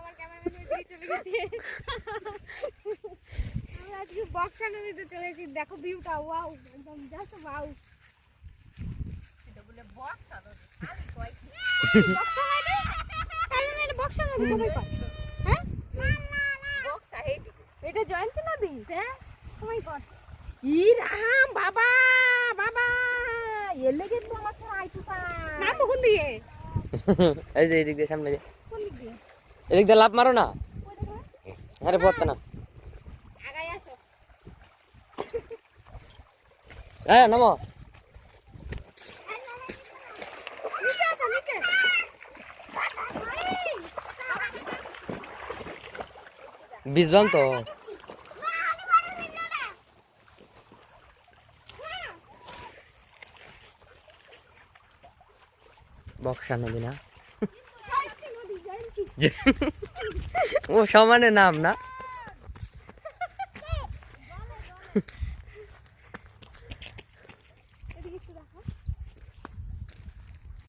আমার ক্যামেরাম্যান ওইদিকে চলে গেছে। আমরা আজকে বক্সা নদীতে চলে এসেছি, দেখো ভিউটা, ওয়াও, একদম জাস্ট ওয়াও। এটা বলে বক্সা নদী, খালি কই বক্সা মানে তাহলে না এটা বক্সা নদী সবাই কয়, হ্যাঁ বক্সা এইদিকে, এটা জয়ন্তী নদী, হ্যাঁ সবাই কয়। ই রাম বাবা বাবা এলে কিন্তু আমার তো আইতুটা নাম কোন দিকে? এই যে এদিক দিয়ে সামনে যে, কোন দিক দিয়ে? এদিক দিয়ে লাফ মারো না, আরে পড়তে না, আগাই আসো। হ্যাঁ নামো। নিচে আসো, নিচে। ভিজবাম তো। বক্সা নদী না, ও সমানে নাম না।